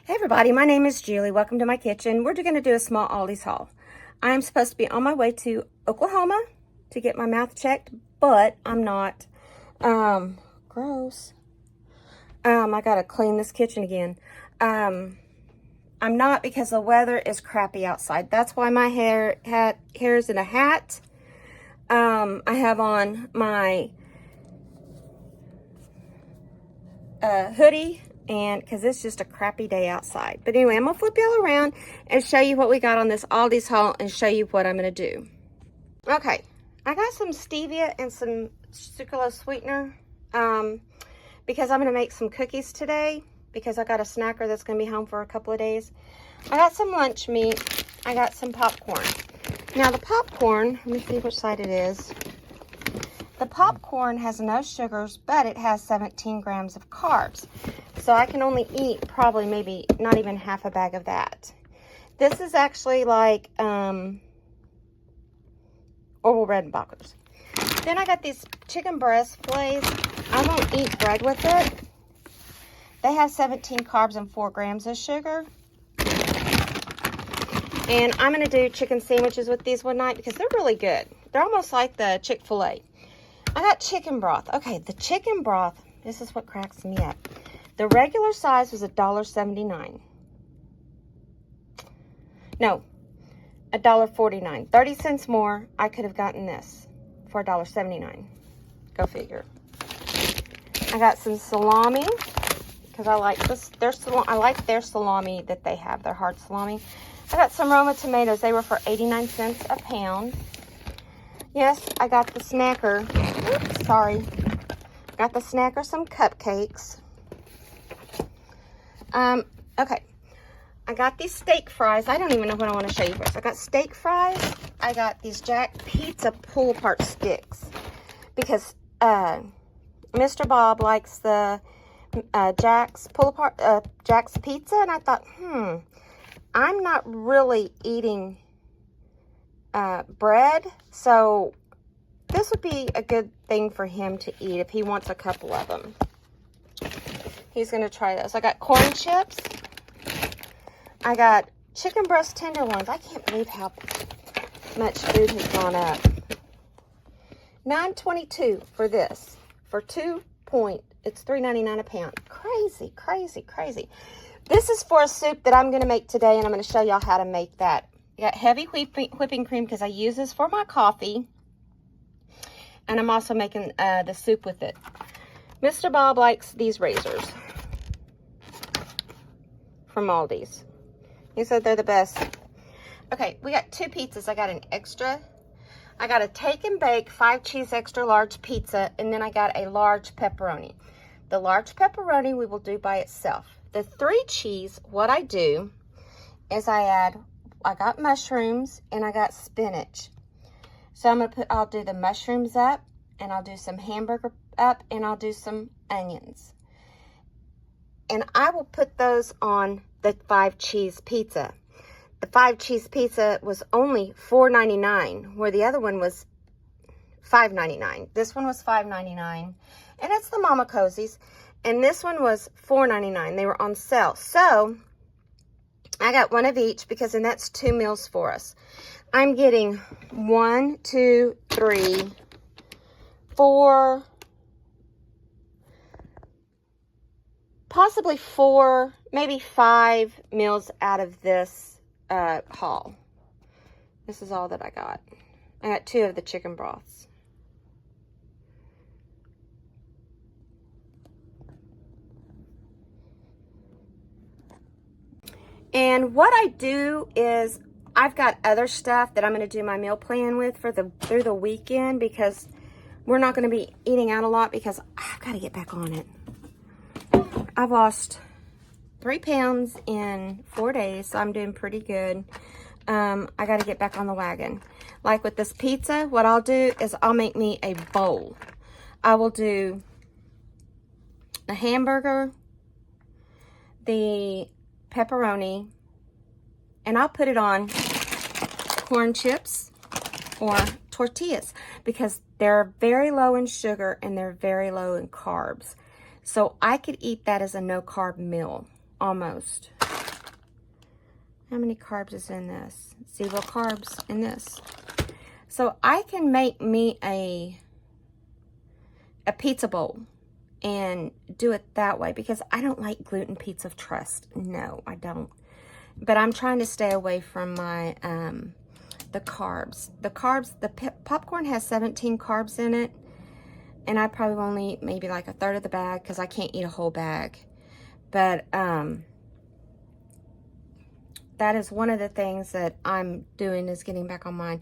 Hey everybody, my name is Julie. Welcome to my kitchen. We're going to do a small Aldi's haul. I am supposed to be on my way to Oklahoma to get my mouth checked, but I'm not. Gross. I got to clean this kitchen again. I'm not because the weather is crappy outside. That's why my hair is in a hat. I have on my hoodie, and because it's just a crappy day outside. But anyway, I'm gonna flip y'all around and show you what we got on this Aldi's haul and show you what I'm gonna do. Okay, I got some stevia and some sucralose sweetener because I'm gonna make some cookies today because I got a snacker that's gonna be home for a couple of days. I got some lunch meat. I got some popcorn. Now the popcorn, let me see which side it is. The popcorn has no sugars, but it has 17 grams of carbs. So I can only eat probably maybe not even half a bag of that. This is actually like Orville Redenbacher's. Then I got these chicken breast fillets. I won't eat bread with it. They have 17 carbs and 4 grams of sugar. And I'm going to do chicken sandwiches with these one night because they're really good. They're almost like the Chick-fil-A. I got chicken broth. Okay, the chicken broth, this is what cracks me up. The regular size was $1.79. No, $1.49. 30 cents more, I could have gotten this for $1.79. Go figure. I got some salami because I like this. I like their salami that they have, their hard salami. I got some Roma tomatoes. They were for 89 cents a pound. Yes, I got the snacker. Oops, sorry. Got the snacker some cupcakes. Okay. I got these steak fries. I don't even know what I want to show you first. I got steak fries. I got these Jack Pizza pull-apart sticks because Mr. Bob likes the Jack's pull-apart Jack's Pizza, and I thought, I'm not really eating bread, so this would be a good thing for him to eat if he wants a couple of them. He's going to try those. I got corn chips. I got chicken breast tenderloins. I can't believe how much food has gone up. $9.22 for this. For it's $3.99 a pound. Crazy, crazy, crazy. This is for a soup that I'm going to make today, and I'm going to show y'all how to make that. I got heavy whipping cream because I use this for my coffee. And I'm also making the soup with it. Mr. Bob likes these razors from Aldi's. He said they're the best. Okay, we got 2 pizzas. I got an extra. I got a take and bake 5 cheese extra large pizza, and then I got a large pepperoni. The large pepperoni we will do by itself. The 3 cheese, what I do is I got mushrooms and I got spinach. So I'll do the mushrooms up, and I'll do some hamburger up, and I'll do some onions. And I will put those on the 5 cheese pizza. The 5 cheese pizza was only $4.99, where the other one was $5.99. This one was $5.99, and it's the Mama Cozy's. And this one was $4.99. They were on sale. So I got one of each because then that's 2 meals for us. I'm getting 1, 2, 3, 4, possibly 4, maybe 5 meals out of this haul. This is all that I got. I got 2 of the chicken broths. And what I do is I've got other stuff that I'm going to do my meal plan with through the weekend because we're not going to be eating out a lot because I've got to get back on it. I've lost 3 pounds in 4 days, so I'm doing pretty good. I got to get back on the wagon. Like with this pizza, what I'll do is I'll make me a bowl. I will do a hamburger, the pepperoni, and I'll put it on corn chips or tortillas because they're very low in sugar and they're very low in carbs. So I could eat that as a no-carb meal. almost. How many carbs is in this? 0 carbs in this. So I can make me a pizza bowl and do it that way, because I don't like gluten pizza, trust. No, I don't. But I'm trying to stay away from my the carbs. The popcorn has 17 carbs in it, and I probably only eat maybe like a third of the bag because I can't eat a whole bag. But that is one of the things that I'm doing, is getting back on mine.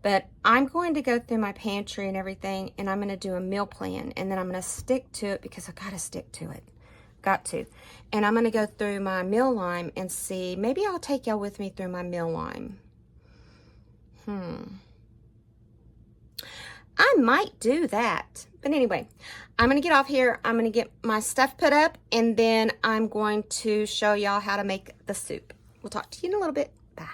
But I'm going to go through my pantry and everything, and I'm going to do a meal plan, and then I'm going to stick to it because I got to stick to it. Got to. And I'm going to go through my meal line and see, maybe I'll take y'all with me through my meal line. I might do that. But anyway, I'm going to get off here. I'm going to get my stuff put up, and then I'm going to show y'all how to make the soup. We'll talk to you in a little bit. Bye.